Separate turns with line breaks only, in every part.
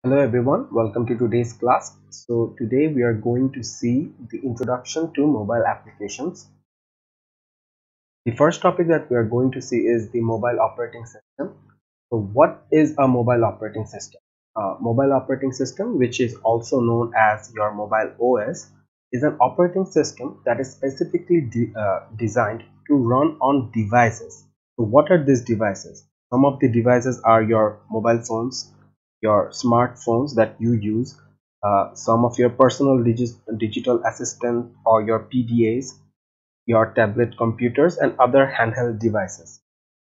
Hello everyone, welcome to today's class. So today we are going to see the introduction to mobile applications. The first topic that we are going to see is the mobile operating system. So what is a mobile operating system? Mobile operating system, which is also known as your mobile OS, is an operating system that is specifically designed to run on devices. So what are these devices? Some of the devices are your mobile phones, your smartphones that you use, some of your personal digital assistant or your PDAs, your tablet computers and other handheld devices.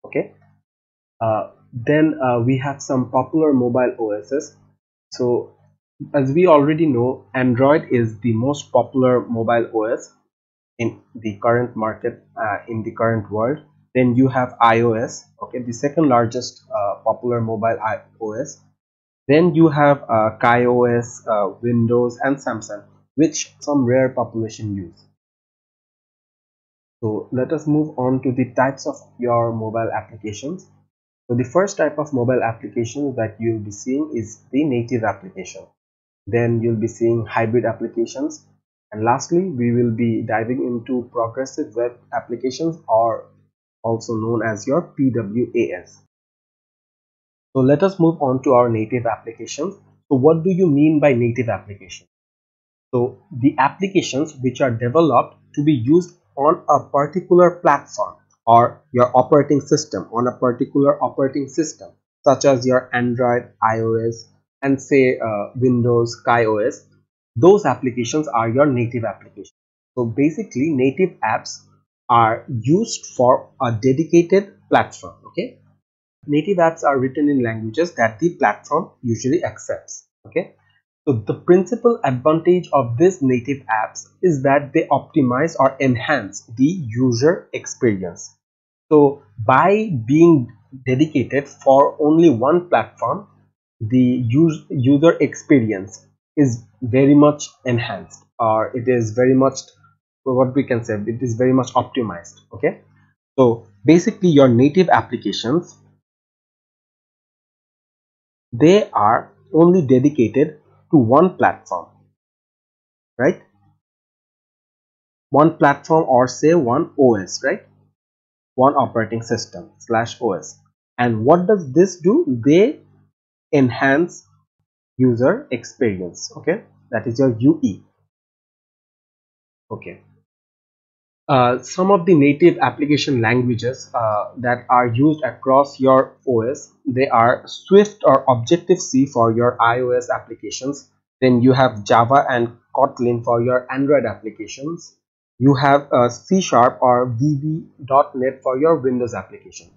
Okay. Then we have some popular mobile OSs. So as we already know, Android is the most popular mobile OS in the current market, in the current world. Then you have iOS, okay, the second largest popular mobile OS. Then you have KaiOS, Windows and Samsung, which some rare population use. So let us move on to the types of your mobile applications. So the first type of mobile application that you'll be seeing is the native application. Then you'll be seeing hybrid applications. And lastly, we will be diving into progressive web applications, or also known as your PWAs. So let us move on to our native applications. So what do you mean by native application? So the applications which are developed to be used on a particular platform or your operating system, on a particular operating system, such as your Android, iOS, and say Windows, KaiOS, those applications are your native applications. So basically, native apps are used for a dedicated platform. Okay, native apps are written in languages that the platform usually accepts. Okay, so the principal advantage of these native apps is that they optimize or enhance the user experience. So by being dedicated for only one platform, the user experience is very much enhanced, or it is very much, what we can say, it is very much optimized. Okay, so basically your native applications, they are only dedicated to one platform, right? One platform, or say one OS, right? One operating system slash OS. And what does this do? They enhance user experience. Okay, that is your UE. Okay. Some of the native application languages that are used across your OS, they are Swift or Objective-C for your iOS applications. Then you have Java and Kotlin for your Android applications. You have C# or VB.NET for your Windows application.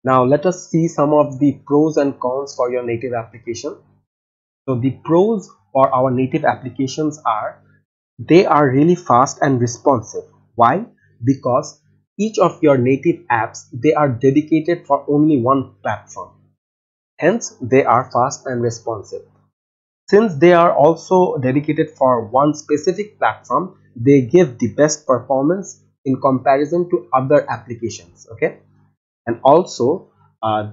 Now let us see some of the pros and cons for your native application. So the pros for our native applications are, they are really fast and responsive. Why? Because each of your native apps, they are dedicated for only one platform. Hence, they are fast and responsive. Since they are also dedicated for one specific platform, they give the best performance in comparison to other applications. Okay, and also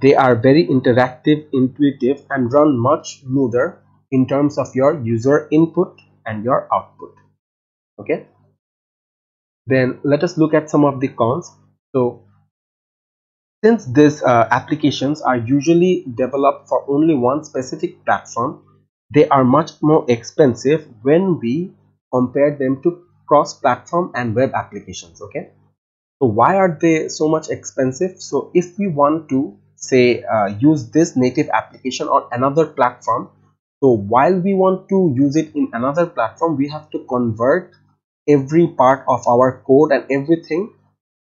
they are very interactive, intuitive, and run much smoother in terms of your user input and your output. Okay, then let us look at some of the cons. So since these applications are usually developed for only one specific platform, they are much more expensive when we compare them to cross-platform and web applications. Okay, so why are they so much expensive? So if we want to say use this native application on another platform, so while we want to use it in another platform, we have to convert every part of our code and everything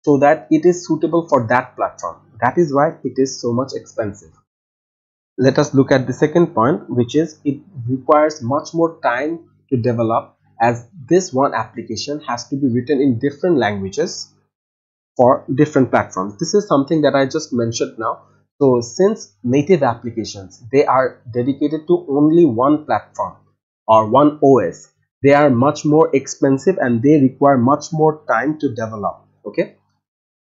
so that it is suitable for that platform. That is why it is so much expensive. Let us look at the second point, which is it requires much more time to develop, as this one application has to be written in different languages for different platforms. This is something that I just mentioned now. So since native applications, they are dedicated to only one platform or one OS, they are much more expensive and they require much more time to develop. Okay,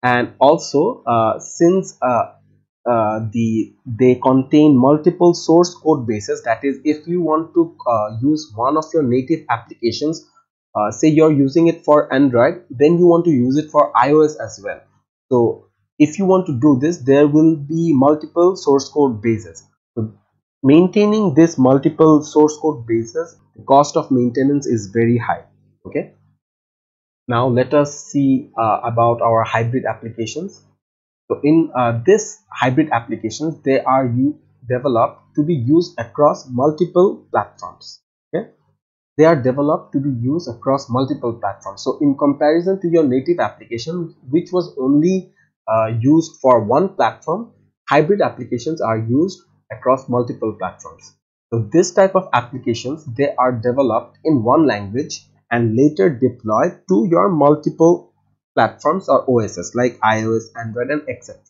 and also since they contain multiple source code bases. That is, if you want to use one of your native applications, say you're using it for Android, then you want to use it for iOS as well. So if you want to do this, there will be multiple source code bases. So maintaining this multiple source code bases, the cost of maintenance is very high. Okay, now let us see about our hybrid applications. So in this hybrid applications, they are developed to be used across multiple platforms. Okay, they are developed to be used across multiple platforms. So in comparison to your native application, which was only used for one platform, hybrid applications are used across multiple platforms. So this type of applications, they are developed in one language and later deployed to your multiple platforms or OSs like iOS, Android, and etc.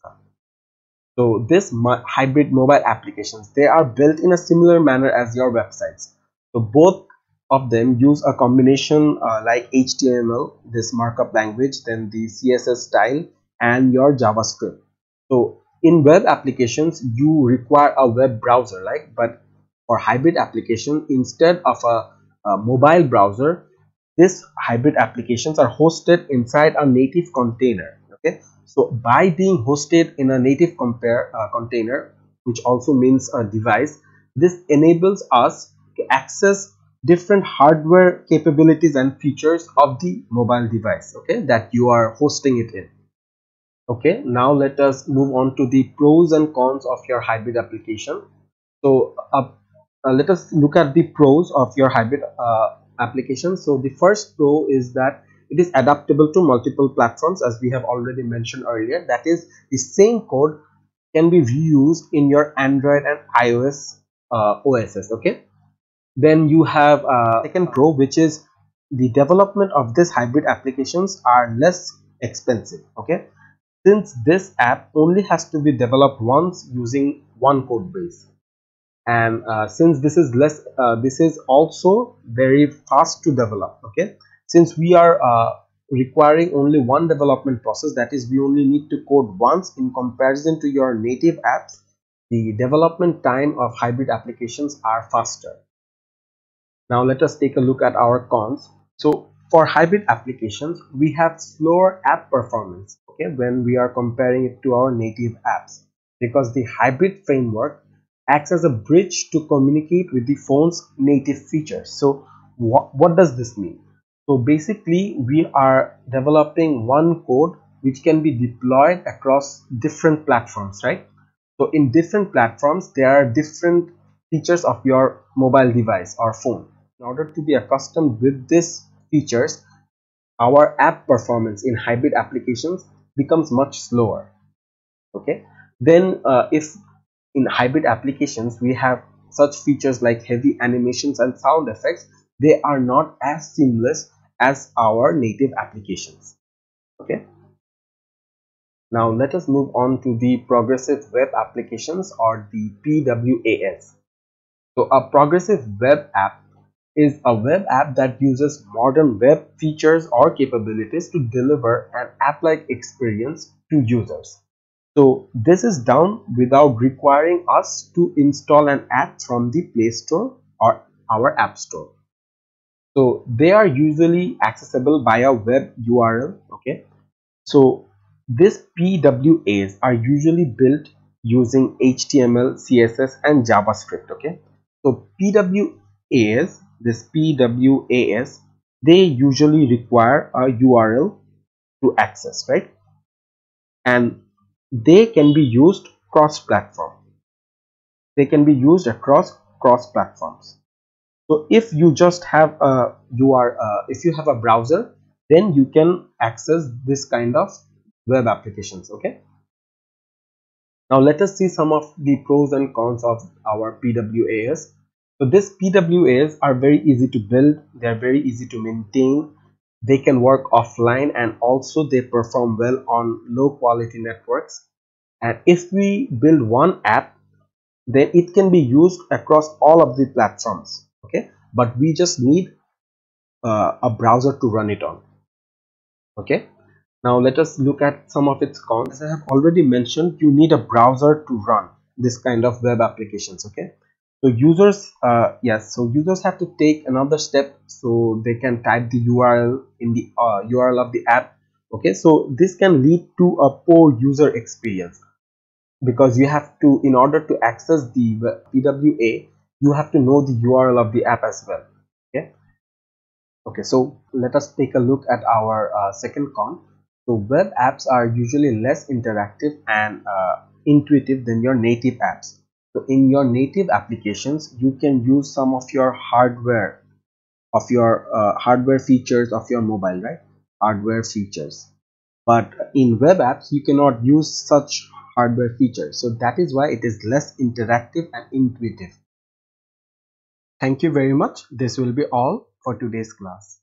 So this hybrid mobile applications, they are built in a similar manner as your websites. So both of them use a combination like HTML, this markup language, then the CSS style, and your JavaScript. So in web applications, you require a web browser, like, but for hybrid application, instead of a mobile browser, these hybrid applications are hosted inside a native container. Okay, so by being hosted in a native container, which also means a device, this enables us to access different hardware capabilities and features of the mobile device, okay, that you are hosting it in. Okay, now let us move on to the pros and cons of your hybrid application. So let us look at the pros of your hybrid application. So the first pro is that it is adaptable to multiple platforms, as we have already mentioned earlier. That is, the same code can be reused in your Android and iOS OSs. Okay, then you have second pro, which is the development of this hybrid applications are less expensive. Okay, since this app only has to be developed once using one code base, and since this is also very fast to develop. Okay, since we are requiring only one development process, that is, we only need to code once, in comparison to your native apps, the development time of hybrid applications are faster. Now let us take a look at our cons. So for hybrid applications, we have slower app performance, okay, when we are comparing it to our native apps, because the hybrid framework acts as a bridge to communicate with the phone's native features. So what does this mean? So basically, we are developing one code which can be deployed across different platforms, right? So in different platforms, there are different features of your mobile device or phone. In order to be accustomed with these features, our app performance in hybrid applications becomes much slower. Okay, then if in hybrid applications we have such features like heavy animations and sound effects, they are not as seamless as our native applications. Okay, now let us move on to the progressive web applications, or the PWAs. So a progressive web app is a web app that uses modern web features or capabilities to deliver an app-like experience to users. So this is done without requiring us to install an app from the Play Store or our App Store. So they are usually accessible via web URL. Okay, so these PWAs are usually built using HTML, CSS, and JavaScript. Okay, so PWAs, they usually require a URL to access, right? And they can be used cross-platform. They can be used across cross-platforms. So if you just have a if you have a browser, then you can access this kind of web applications. Okay, now let us see some of the pros and cons of our PWAs. So these PWAs are very easy to build, they are very easy to maintain, they can work offline, and also they perform well on low quality networks. And if we build one app, then it can be used across all of the platforms. Okay, but we just need a browser to run it on. Okay, Now let us look at some of its cons. As I have already mentioned, you need a browser to run this kind of web applications. Okay, so users have to take another step so they can type the URL in the URL of the app. Okay, so this can lead to a poor user experience, because you have to, in order to access the PWA, you have to know the URL of the app as well. Okay. Okay, so let us take a look at our second con. So web apps are usually less interactive and intuitive than your native apps. So in your native applications, you can use some of your hardware features of your mobile, right? Hardware features. But in web apps, you cannot use such hardware features. So that is why it is less interactive and intuitive. Thank you very much. This will be all for today's class.